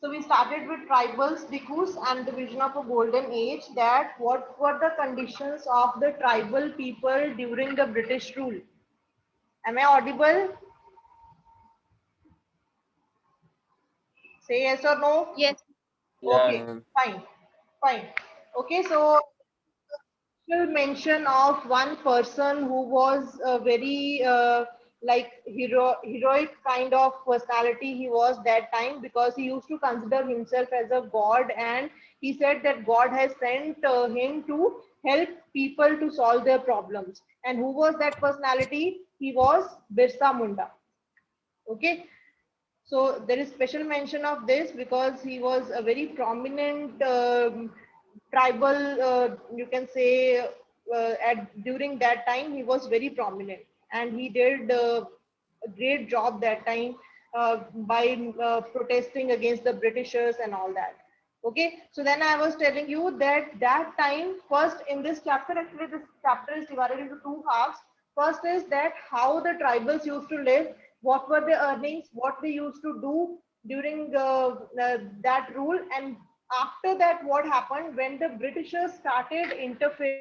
So we started with tribals, Dikus, and the vision of a golden age. That what were the conditions of the tribal people during the British rule? Am I audible? Say yes or no. Yes. Yeah, Okay, ma'am. fine, fine. Okay, so mention of one person who was a very like heroic kind of personality he was that time, because he used to consider himself as a god, and he said that God has sent him to help people to solve their problems. And who was that personality? He was Birsa Munda. Okay, so there is special mention of this because he was a very prominent tribal, you can say, at during that time he was very prominent, and he did a great job that time by protesting against the Britishers and all that. Okay, so then I was telling you that that time, first in this chapter, actually this chapter is divided into two halves. First is that how the tribals used to live, what were their earnings, what they used to do during that rule, and after that what happened when the Britishers started interfering.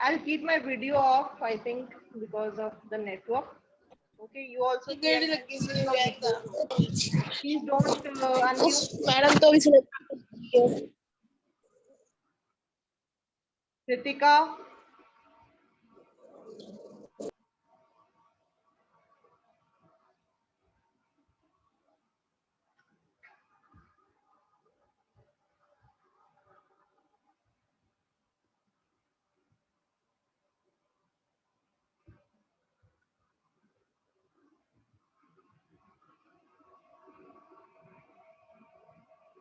I'll keep my video off, I think, because of the network. Okay, you also pay attention to your video. Please don't unmute. Madam तो अभी select Ritika.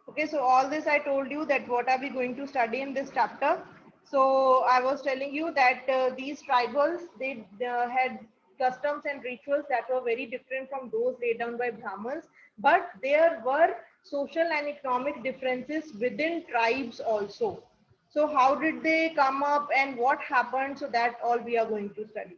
Okay, so all this I told you that what are we going to study in this chapter. So I was telling you that these tribals, they had customs and rituals that were very different from those laid down by Brahmins, but there were social and economic differences within tribes also. So how did they come up and what happened? So that all we are going to study.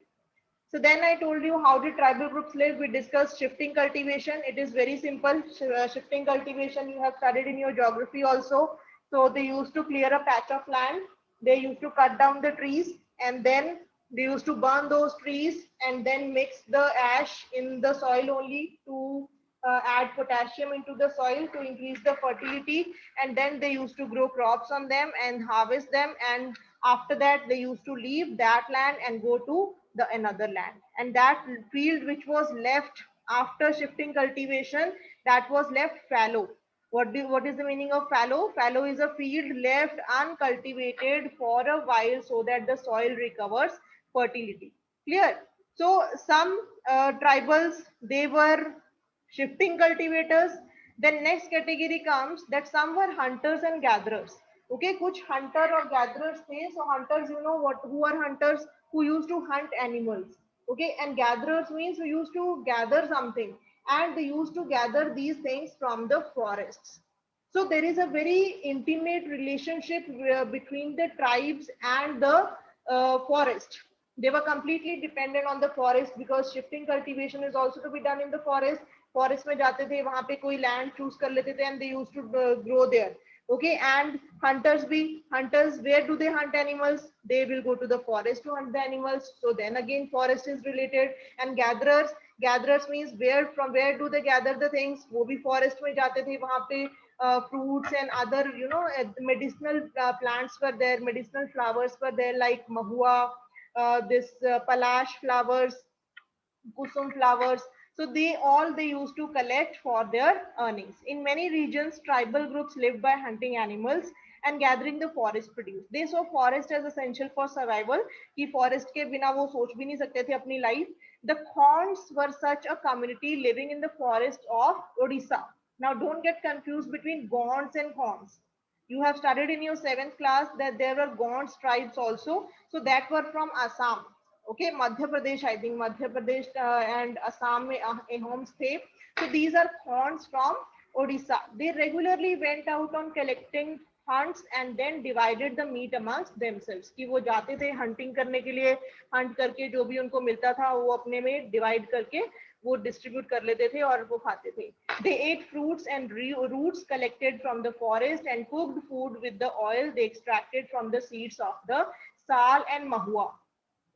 So then I told you how did tribal groups live. We discussed shifting cultivation. It is very simple. Shifting cultivation you have studied in your geography also. So they used to clear a patch of land. They used to cut down the trees, and then they used to burn those trees and then mix the ash in the soil only to add potassium into the soil to increase the fertility. And then they used to grow crops on them and harvest them. And after that, they used to leave that land and go to the another land. And that field which was left after shifting cultivation, that was left fallow. What is the meaning of fallow? Fallow is a field left uncultivated for a while so that the soil recovers fertility. Clear? So some tribals, they were shifting cultivators. Then next category comes that some were hunters and gatherers. Okay, kuch hunter or gatherers the. So hunters, you know what, who are hunters? Who used to hunt animals. Okay, and gatherers means who used to gather something, and they used to gather these things from the forests. So there is a very intimate relationship between the tribes and the forest. They were completely dependent on the forest because shifting cultivation is also to be done in the forest. Forest में जाते थे, वहां पे कोई land choose कर लेते थे, and they used to grow there. Okay, and hunters be hunters, where do they hunt animals? They will go to the forest to hunt the animals. So then again forest is related. And gatherers means where, from where do they gather the things? वो भी forest में जाते थे, वहां पे fruits and other, you know, medicinal plants were there, medicinal flowers were there, like mahua, this palash flowers, kusum flowers. So they used to collect for their earnings. In many regions, tribal groups lived by hunting animals and gathering the forest produce. They saw forest as essential for survival. कि forest के बिना वो सोच भी नहीं सकते थे अपनी life. The Khons were such a community living in the forest of Odisha. Now don't get confused between Gonds and Khons. You have studied in your 7th class that there were Gonds tribes also. So that were from Assam. Okay, Madhya Pradesh, I think Madhya Pradesh and Assam in homes the. So these are Khons from Odisha. They regularly went out on collecting hunts and then divided the meat amongst themselves. कि वो जाते थे hunting करने के लिए, hunt करके जो भी उनको मिलता था वो अपने में divide करके वो डिस्ट्रीब्यूट कर लेते थे और वो खाते थे. They ate fruits and roots collected from the forest and cooked food with the oil they extracted from the seeds of the sal and mahua.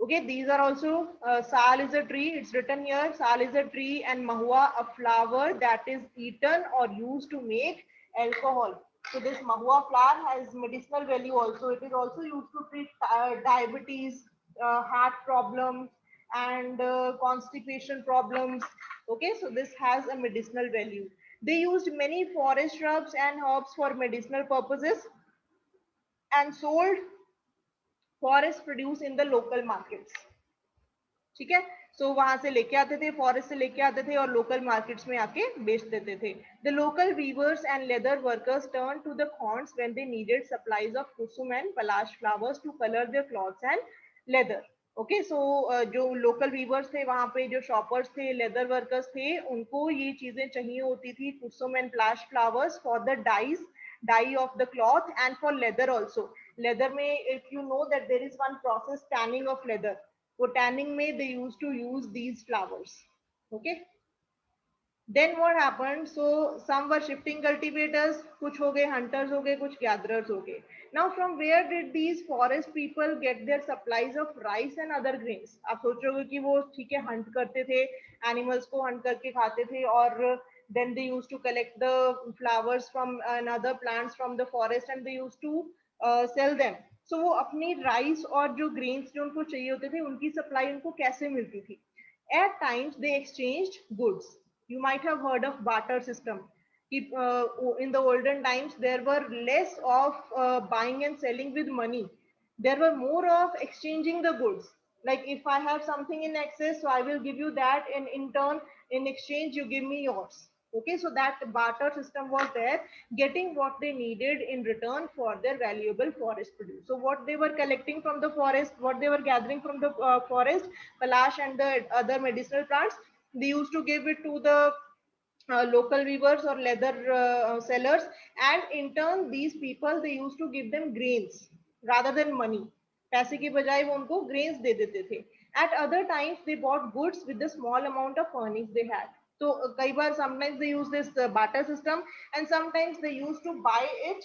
Okay, these are also sal is a tree. It's written here. Sal is a tree and mahua a flower that is eaten or used to make alcohol. So this mahua flower has medicinal value also. It is also used to treat diabetes, heart problems, and constipation problems. Okay, so this has a medicinal value. They used many forest shrubs and herbs for medicinal purposes and sold forest produce in the local markets. ठीक है, सो वहां से लेके आते थे, forest से लेके आते थे और लोकल मार्केट्स में आके बेच देते थे. The local weavers and leather workers turn to the Khonds when they needed supplies of kusum and palash flowers to colour their clothes and leather. Okay, so जो लोकल वीवर्स थे वहां पे, जो शॉपर्स थे, लेदर वर्कर्स थे, उनको ये चीजें चाहिए होती थी, kusum and palash flowers for the dye of the cloth and for leather also. Leather में if you know that there is one process tanning of leather, वो टैनिंग में they used to use these flowers. Okay, then what happened? So some were shifting cultivators, कुछ हो गए hunters हो गए, कुछ gatherers हो गए. Now from where did these forest people get their supplies of rice and other grains? आप सोचोगे कि वो ठीक है hunt करते थे, animals को hunt करके खाते थे, और then they used to collect the flowers from another plants from the forest and they used to sell them. So वो अपनी राइस और जो ग्रेन्स जो उनको चाहिए होते थे उनकी सप्लाई उनको कैसे मिलती थी? At times they exchanged goods. You might have heard of barter system. In the olden times there were less of buying and selling with money. There were more of exchanging the goods. Like if I have something in excess, so I will give you that, and in turn, in exchange, you give me yours. Okay, so that barter system was there, getting what they needed in return for their valuable forest produce. So what they were collecting from the forest, what they were gathering from the forest, palash and the other medicinal plants, they used to give it to the local weavers or leather sellers, and in turn these people, they used to give them grains rather than money. पैसे की बजाय वो उनको grains दे देते थे. At other times they bought goods with the small amount of earnings they had. So कई बार sometimes they use this barter system, and sometimes they used to buy it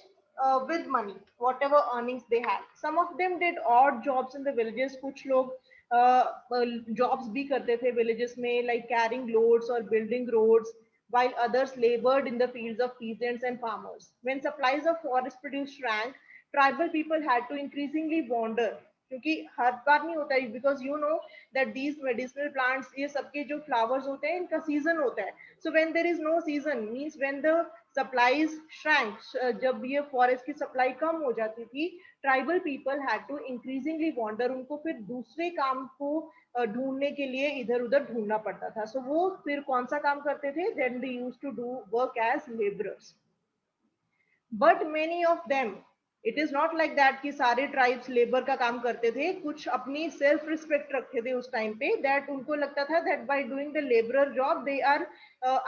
with money, whatever earnings they had. Some of them did odd jobs in the villages. कुछ लोग jobs भी करते थे villages में, like carrying loads or building roads, while others labored in the fields of peasants and farmers. When supplies of forest produce shrank, tribal people had to increasingly wander. क्योंकि हर बार नहीं होता है, because you know that these medicinal plants, ये सबके जो flowers होते हैं इनका season होता है. So when there is no season, means when the supplies shrank, जब ये forest की supply कम हो जाती थी, tribal people had to increasingly wander. उनको फिर दूसरे काम को ढूंढने के लिए इधर उधर ढूंढना पड़ता था. So वो फिर कौन सा काम करते थे? Then they used to do work as laborers. But many of them, it is not like that कि सारे tribes labor का काम करते थे. कुछ अपनी self respect रखते थे उस time पे, that उनको लगता था that by doing the laborer job they are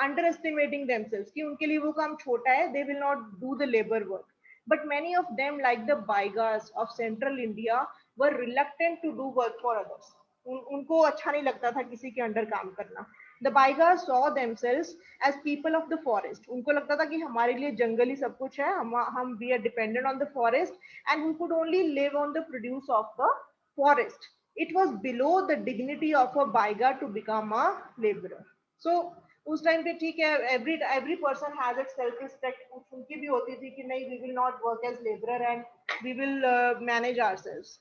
underestimating themselves, कि उनके लिए वो काम छोटा है, they will not do the labor work. But many of them, like the Baigas of central India, were reluctant to do work for others. उनको अच्छा नहीं लगता था किसी के अंडर काम करना. The Baigas saw themselves as people of the forest. उनको लगता था कि हमारे लिए जंगल ही सब कुछ है, हम we are dependent on the forest, and we could only live on the produce of the forest. It was below the dignity of a Baiga to become a laborer. So उस टाइम पे ठीक है, every person has its self respect. उनकी भी होती थी कि नहीं, we will not work as laborer and we will manage ourselves.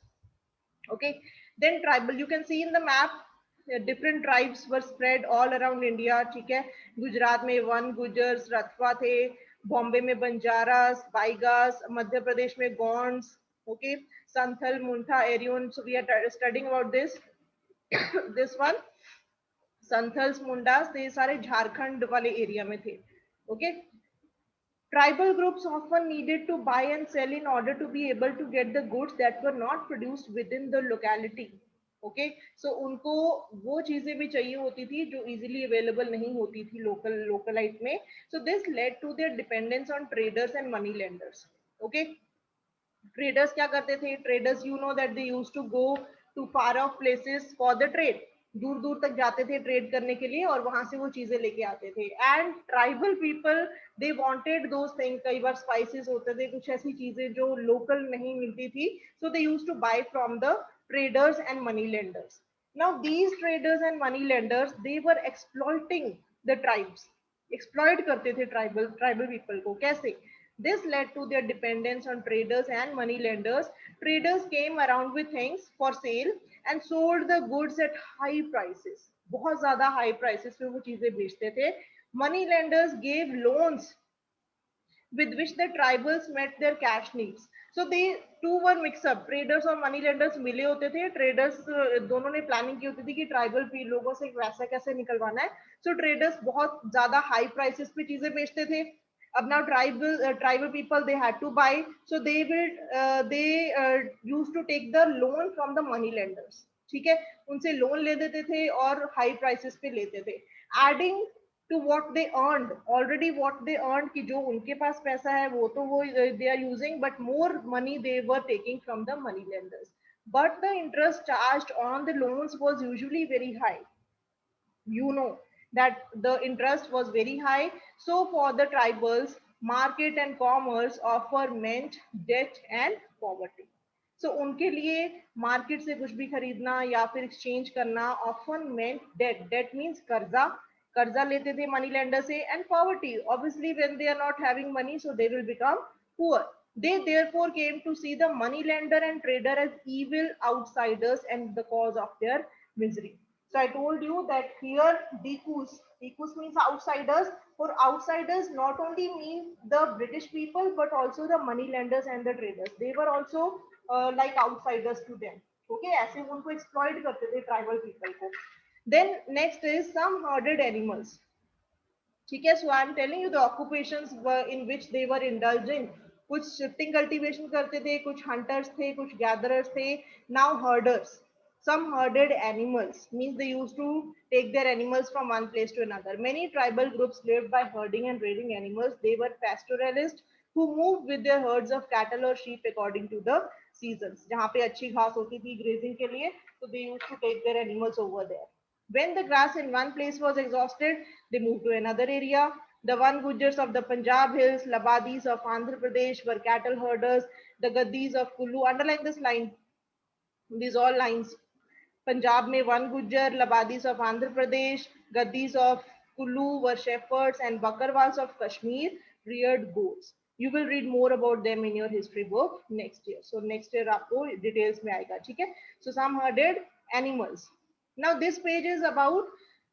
Okay, then tribal, you can see in the map, different tribes were spread all around India. ठीक है, गुजरात में one, गुजर्स, रथवा थे, बॉम्बे में बंजारास, बाइगास, मध्य प्रदेश में गॉन्ड्स, okay, संथल, मुंठा, एरियन. So we are studying about this. This one, Santhals, Mundas, ये सारे झारखंड वाले एरिया में थे. Okay, tribal groups often needed to buy and sell in order to be able to get the goods that were not produced within the locality. Okay, so उनको वो चीजें भी चाहिए होती थी जो easily available नहीं होती थी localite में. So this led to their dependence on traders and money lenders. Okay, traders क्या करते थे? Traders, you know that they used to go to far off places for the trade. दूर दूर तक जाते थे ट्रेड करने के लिए और वहां से वो चीजें लेके आते थे. And tribal people they wanted those thing. कई बार स्पाइसेस होते थे, कुछ ऐसी चीजें जो लोकल नहीं मिलती थी, so they used to buy from the traders and money lenders. Now these traders and money lenders, they were exploiting the tribes. Exploit करते थे tribal people को. कैसे? This led to their dependence on traders and money lenders. Traders came around with things for sale and sold the goods at high prices. बहुत ज्यादा high prices पे वो चीजें बेचते थे. Money lenders gave loans with which the tribals met their cash needs. So they two were mix up. Traders और money lenders मिले होते थे. Traders दोनों ने प्लानिंग की होती थी कि ट्राइबल लोगों से पैसा कैसे निकलवाना है. So traders बहुत ज्यादा हाई प्राइसेस पे चीजें बेचते थे. अब now tribal people, they had to buy, so they used to take the loan from the money lenders. ठीक है, उनसे लोन ले देते थे और हाई प्राइसेस पे लेते थे. Adding to what they earned, already what they earned, कि जो उनके पास पैसा है वो तो वो they are using, but more money they were taking from the money lenders. But the interest charged on the loans was usually very high. You know that the interest was very high. So for the tribals, market and commerce offer meant debt and poverty. So उनके लिए market से कुछ भी खरीदना या फिर exchange करना often meant debt. Debt means कर्जा. कर्जा लेते थे मनी लेंडर से. And poverty, obviously when they are not having money, so they will become poor. They therefore came to see the money lender and trader as evil outsiders and the cause of their misery. So I told you that here Dikus means outsiders. For outsiders, not only mean the British people, but also the money lenders and the traders. They were also like outsiders to them. Okay, ऐसे उनको exploit करते थे tribal people को. Then next is some herded animals. ठीक है, so I am telling you the occupations were in which they were indulging. कुछ shifting cultivation करते थे, कुछ hunters थे, कुछ gatherers थे. Now herders. Some herded animals means they used to take their animals from one place to another. Many tribal groups lived by herding and raiding animals. They were pastoralists who moved with their herds of cattle or sheep according to the seasons. जहाँ पे अच्छी घास होती थी grazing के लिए, so they used to take their animals over there. When the grass in one place was exhausted, they moved to another area. The One Gujars of the Punjab hills, Labadis of Andhra Pradesh were cattle herders. The Gaddis of Kullu, underline this line, these all lines. Punjab mein One Gujar, Labadis of Andhra Pradesh, Gaddis of Kullu were shepherds, and Bakarwals of Kashmir reared goats. You will read more about them in your history book next year. So next year आपको details में आएगा, ठीक है? So some herded animals. Now this page is about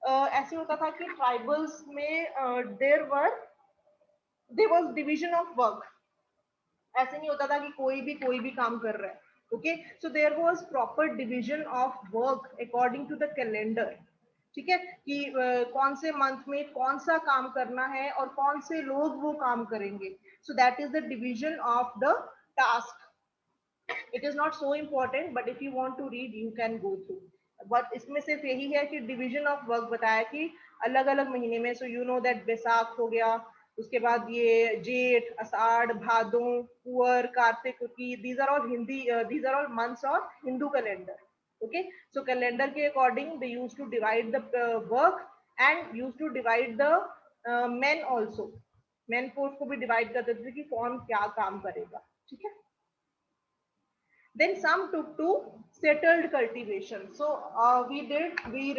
ऐसे होता था कि tribals में there was division of work. ऐसे नहीं होता था कि कोई भी काम कर रहा है. Okay, so there was proper division of work according to the calendar. ठीक है कि कौन से मंथ में कौन सा काम करना है और कौन से लोग वो काम करेंगे. So that is the division of the task. It is not so important, but if you want to read, you can go through. But इसमें सिर्फ यही है कि division of work बताया कि अलग अलग महीने में. So you know that बैसाख हो गया, उसके बाद ये जेठ, आषाढ़, भादों, पुअर, Kartik, these are all these are all months of Hindu calendar. Okay, so calendar के according they used to divide the work and used to divide the men also. Men force को भी divide करते थे कि कौन क्या काम करेगा. ठीक है. Then some took to settled cultivation. So we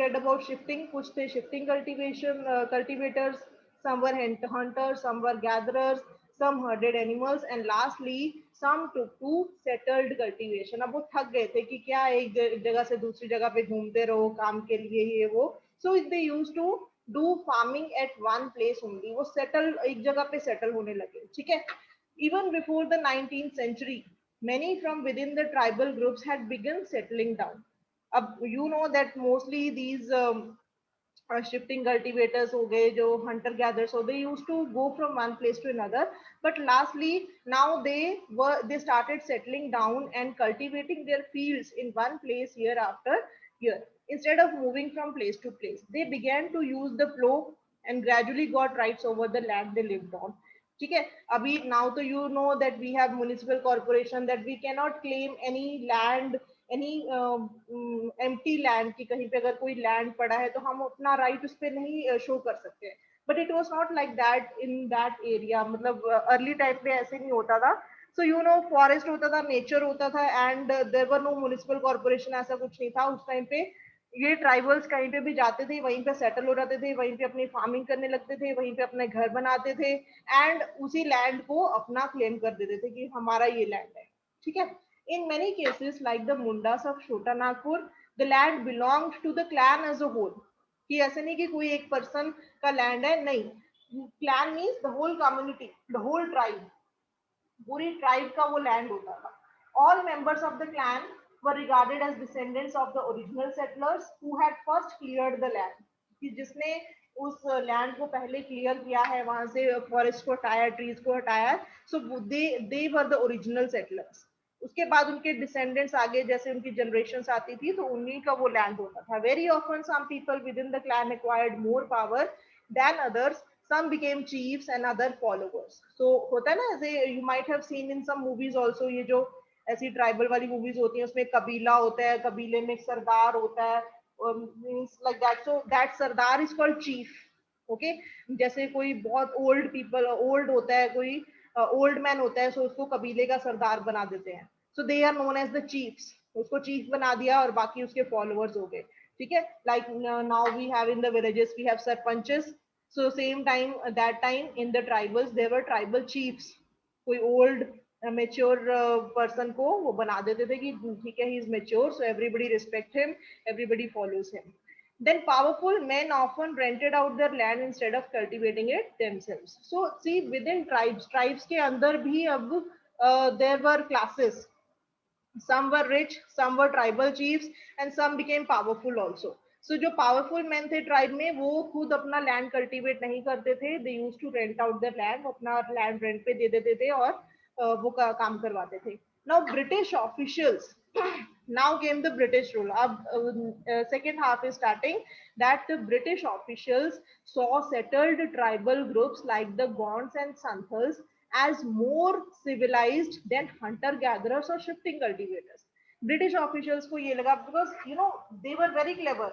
read about shifting. कुछ थे shifting cultivation cultivators. Some were hunters, some were gatherers, some herded animals, and lastly some took to settled cultivation. अब वो थक गए थे कि क्या एक जगह से दूसरी जगह पे घूमते रहो काम के लिए ये वो. So they used to do farming at one place only. वो settle एक जगह पे settle होने लगे. ठीक है. Even before the 19th century, many from within the tribal groups had begun settling down. You know that mostly these shifting cultivators हो गए, जो hunter gatherers, so they used to go from one place to another. But lastly, now they started settling down and cultivating their fields in one place year after year. Instead of moving from place to place, they began to use the plow and gradually got rights over the land they lived on. ठीक है. अभी now तो you know that we have municipal corporation, that we cannot claim any land, any empty land की कहीं पे अगर कोई land पड़ा है तो हम अपना राइट उस पर नहीं शो कर सकते। But it was not like that in that area, मतलब अर्ली टाइम पे ऐसे नहीं होता था। सो यू नो फॉरेस्ट होता था, नेचर होता था, and there were no municipal corporation, ऐसा कुछ नहीं था उस टाइम पे। ये ट्राइबल्स कहीं पे भी जाते थे, वहीं पे सेटल हो जाते थे, वहीं पे अपनी फार्मिंग करने लगते थे, वहीं पे अपने घर बनाते थे, एंड उसी लैंड को अपना क्लेम कर देते थे कि हमारा ये लैंड है। ठीक है। In many cases like the Mundas of Chhota Nagpur, the land belongs to the clan as a whole. कि ऐसे नहीं कि कोई एक पर्सन का लैंड है, नहीं, clan means the whole community, the whole tribe, पूरी ट्राइब का वो लैंड होता था। All members of the clan were regarded as descendants of the original settlers who had first cleared the land। कि जिसने उस लैंड को पहले क्लियर किया है, वहां से फॉरेस्ट को हटाया, ट्रीज को हटाया, सो दे वर द ओरिजिनल सेटलर्स। उसके बाद उनके डिसेंडेंट्स आगे जैसे उनकी जनरेशन आती थी तो उन्हीं का वो लैंड होता था। Very often some people within the clan acquired more power than others, some became chiefs and other followers। so होता है ना, ऐसे you might have seen in some movies also, ये जो ऐसी ट्राइबल वाली मूवीज होती हैं उसमें कबीला होता है, कबीले में एक सरदार होता है, means like that, so that Sardar is called chief. Okay, जैसे कोई बहुत ओल्ड पीपल, ओल्ड होता है, कोई ओल्ड मैन होता है, सो उसको कबीले का सरदार बना देते हैं। So they are known as the chiefs. उसको चीफ बना दिया और बाकी उसके फॉलोअर्स हो गए। ठीक है, like now we have in the villages we have sarpanches. So same time, that time in the tribals there were tribal chiefs. कोई ओल्ड मेच्योर पर्सन को वो बना देते थे कि ठीक है, he is mature, so everybody respect him, everybody follows him. Then powerful men often rented out their land instead of cultivating it themselves। So see, within tribes के अंदर भी अब there were classes, some were rich, some were tribal chiefs, and some became powerful also। So जो powerful men थे tribe में, वो खुद अपना land cultivate नहीं करते थे, they used to rent out their land, वो अपना land rent पे दे देते थे और वो काम करवाते थे। Now British officials, now came the British rule। अब second half is starting, that the British officials saw settled tribal groups like the Gonds and Santhals as more civilized than hunter gatherers or shifting cultivators। British officials को ये लगा, because you know they were very clever।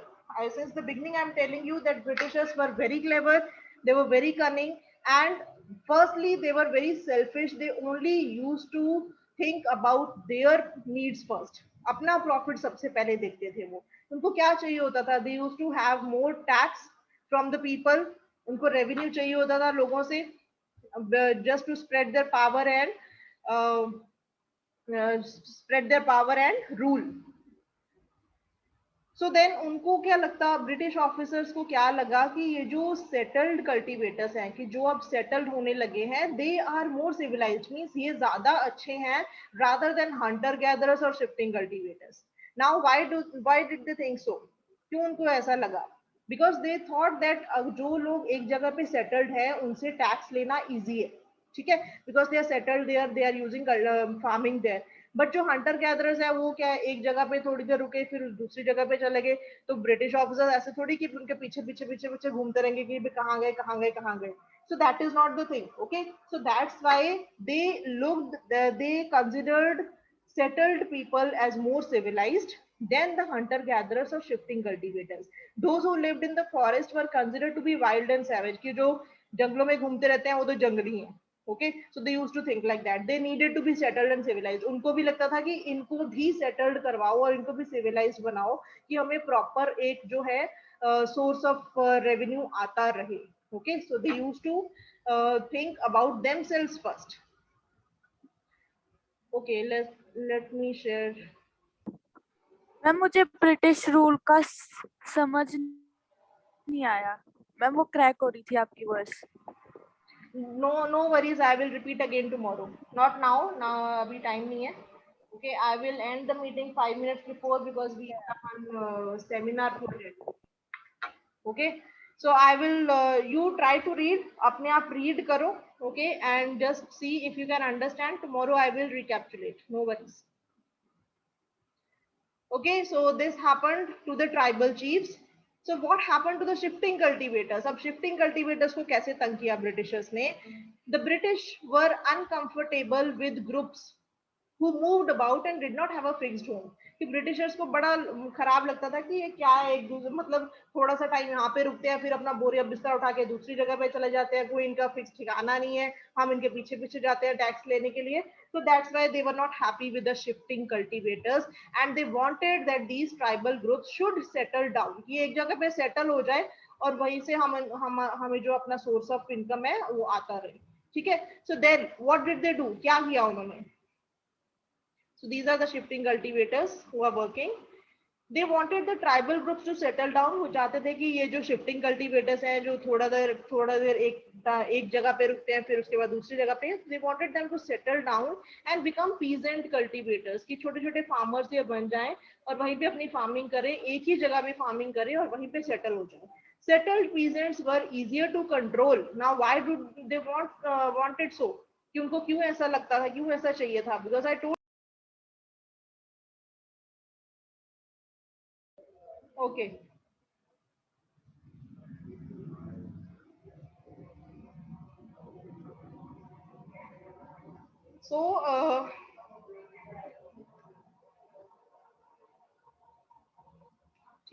Since the beginning I'm telling you that Britishers were very clever, they were very cunning, and firstly they were very selfish। They only used to think about their needs first। अपना profit सबसे पहले देखते थे वो। उनको क्या चाहिए होता था, they used to have more tax from the people। उनको रेवेन्यू चाहिए होता था लोगों से, just to spread their power and rule। So then उनको क्या लगता, ब्रिटिश ऑफिसर्स को क्या लगा कि ये जो सेटल्ड कल्टीवेटर्स हैं, कि जो अब सेटल्ड होने लगे हैं, they are more civilised, means ये ज्यादा अच्छे हैं रादर देन हंटर गैदरर्स और shifting cultivators. Now why did they think so? क्यों उनको ऐसा लगा? बिकॉज दे थॉट दैट जो लोग एक जगह पे सेटल्ड है उनसे टैक्स लेना इजी है। ठीक है, because they are settled there, they are using farming there. But जो हंटर गैदरर्स है वो क्या है, एक जगह पे थोड़ी देर रुके फिर दूसरी जगह पे चले गए, तो ब्रिटिश ऑफिसर ऐसे थोड़ी कि उनके पीछे पीछे पीछे पीछे घूमते रहेंगे कि कहाँ गए कहाँ गए कहाँ गए। so that is not the thing। okay, so that's why they they considered settled people as more civilized than the hunter gatherers or shifting cultivators। those who lived in the forest were considered to be wild and savage। कि जो जंगलों में घूमते रहते हैं वो तो जंगली हैं। okay, so they used to think like that, they needed to be settled and civilized। उनको भी लगता था कि इनको भी settled करवाओ और इनको भी civilized बनाओ कि हमें proper एक जो है source of revenue आता रहे। okay, so they used to think about themselves first। okay, let me share। Ma'am मुझे ब्रिटिश रूल का समझ नहीं आया मैम, वो क्रैक हो रही थी आपकी voice. no worries, I will repeat again tomorrow, not now। now अभी time नहीं है। okay, I will end the meeting 5 minutes before because we have a seminar to attend। okay, so I will you try to read, अपने आप read करो। okay, and just see if you can understand। tomorrow I will recapitulate, no worries। okay, so this happened to the tribal chiefs। so what happened to the shifting cultivators? अब shifting cultivators को कैसे तंग किया Britishers ने? the British were uncomfortable with groups who moved about and did not have a fixed home. कि Britishers को बड़ा खराब लगता था कि ये क्या है, एक दूसरे मतलब थोड़ा सा टाइम यहाँ पे रुकते हैं, फिर अपना बोरिया बिस्तर उठा के दूसरी जगह पे चले जाते हैं, कोई इनका फिक्स ठिकाना नहीं है, हम इनके पीछे पीछे जाते हैं टैक्स लेने के लिए. So that's why they were not happy with the shifting cultivators and they wanted that these tribal groups should settle down, कि एक जगह पे settle हो जाए और वहीं से हमें जो अपना सोर्स ऑफ इनकम है वो आता रहे. ठीक है. So then what did they do? क्या किया उन्होंने? So these are the shifting cultivators who are working. They wanted the tribal groups to settle down. वो चाहते थे कि ये जो shifting cultivators हैं जो थोड़ा देर एक जगह पे रुकते हैं फिर उसके बाद दूसरी जगह पे, they wanted them to settle down and become peasant cultivators, कि छोटे छोटे farmers ये बन जाएं और वहीं पे अपनी farming करें, एक ही जगह पे farming करें और वहीं पे settle हो जाएं. Settled peasants were easier to control. Now why do they wanted so? कि उनको क्यों ऐसा लगता था, क्यों ऐसा चाहिए था? Because I told. Okay. So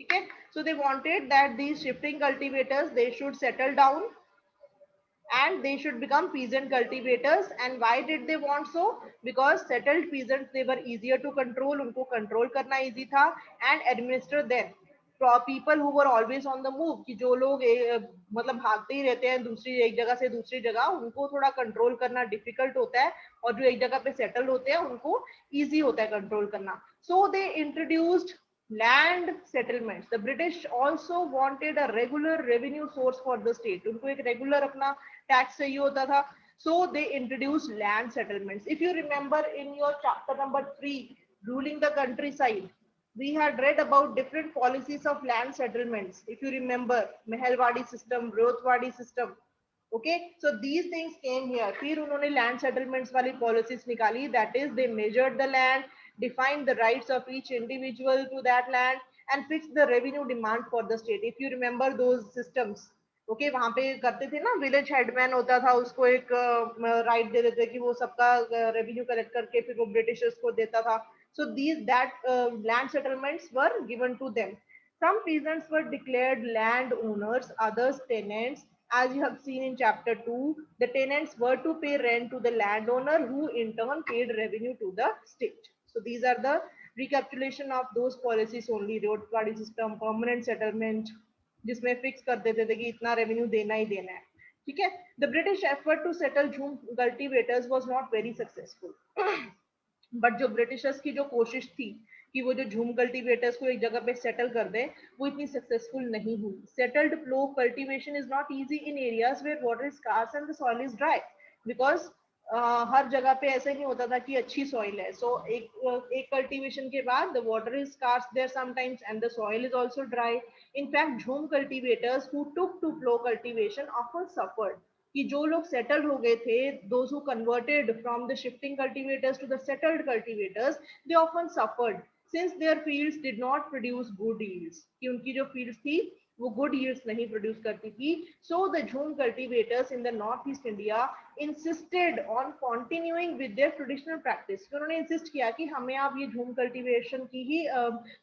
okay, so they wanted that these shifting cultivators, they should settle down and they should become peasant cultivators. And why did they want so? Because settled peasants, they were easier to control, उनको control करना easy था, and administer them. People who were always on the move, कि जो लोग मतलब भागते ही रहते हैं दूसरी एक जगह से दूसरी जगह, उनको थोड़ा कंट्रोल करना डिफिकल्ट होता है, और जो एक जगह पे सेटल होते हैं उनको इजी होता है कंट्रोल करना. So they introduced land settlements. The British also wanted a regular revenue source for the state. उनको एक regular अपना tax चाहिए होता था. So they introduced land settlements. If you remember in your chapter number 3, ruling the countryside, we had read about different policies of land settlements. If you remember, Mehelwadi system, Rothwadi system. Okay, so these things came here. फिर उन्होंने land settlements वाली policies निकाली. That is, they measured the land, defined the rights of each individual to that land, and fixed the revenue demand for the state. If you remember those systems. Okay, वहां पे करते थे ना, village headman होता था, उसको एक right they देते कि वो सबका रेवेन्यू कलेक्ट करके फिर वो ब्रिटिशर्स को देता था. So these land settlements were given to them. Some peasants were declared landowners, others tenants. As you have seen in chapter 2, the tenants were to pay rent to the landowner, who in turn paid revenue to the state. So these are the recapitulation of those policies only. Road party system, permanent settlement, जिसमें fix कर देते थे कि इतना revenue देना ही देना है. ठीक है. The British effort to settle झूम cultivators was not very successful. But जो ब्रिटिशर्स की जो कोशिश थी कि वो जो झूम कल्टीवेटर्स को एक जगह पे सेटल कर दे, वो इतनी सक्सेसफुल नहीं हुई. Settled plough cultivation is not easy in areas where water is scarce and the soil is dry, because हर जगह पे ऐसे नहीं होता था कि अच्छी सॉइल है. सो एक कल्टीवेशन के बाद the water is scarce there sometimes and the soil is also dry. In fact jhum cultivators who took to plough cultivation often suffered, कि जो लोग सेटल हो गए थे, those who converted from the shifting cultivators to the settled cultivators, they often suffered since their fields did not produce good yields, कि उनकी जो fields थी वो good yields नहीं produce करती थी. So the Jhum cultivators in the northeast India insisted on continuing with their traditional practice. उन्होंने insist किया कि हमें आप ये झूम cultivation की ही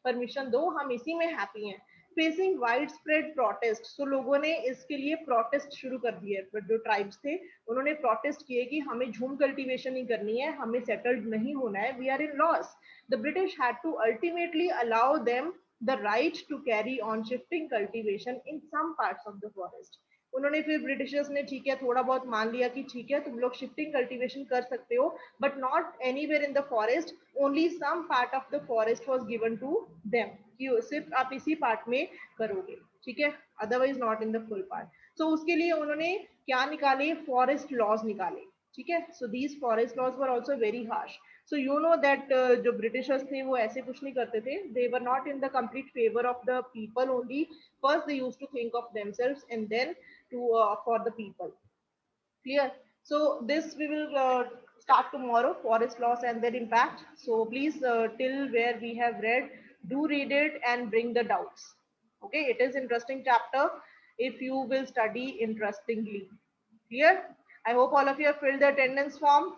permission दो, हम इसी में happy हैं. फेसिंग वाइड स्प्रेड प्रोटेस्ट, सो लोगों ने इसके लिए प्रोटेस्ट शुरू कर दिए. जो ट्राइब्स थे उन्होंने प्रोटेस्ट किए कि हमें झूम कल्टीवेशन ही करनी है, हमें सेटल्ड नहीं होना है, we are in loss. The British had to ultimately allow them the right to carry on shifting cultivation in some parts of the forest. उन्होंने फिर ब्रिटिशर्स ने ठीक है थोड़ा बहुत मान लिया कि ठीक है तुम लोग शिफ्टिंग कल्टीवेशन कर सकते हो, but not anywhere in the forest, only some part of the forest was given to them, कि सिर्फ आप इसी पार्ट में करोगे. ठीक है, otherwise not in the full part. So उसके लिए उन्होंने क्या निकाले, फॉरेस्ट लॉज निकाले. ठीक है. So these forest laws were also very harsh. So you know that जो ब्रिटिशर्स थे वो ऐसे कुछ नहीं करते थे. They were not in the complete favor of the people only. First they used to think of themselves and then to for the people. Clear? So this we will start tomorrow, forest loss and their impact. So please till where we have read, do read it and bring the doubts. Okay, it is interesting chapter if you will study interestingly. Clear? I hope all of you have filled the attendance form.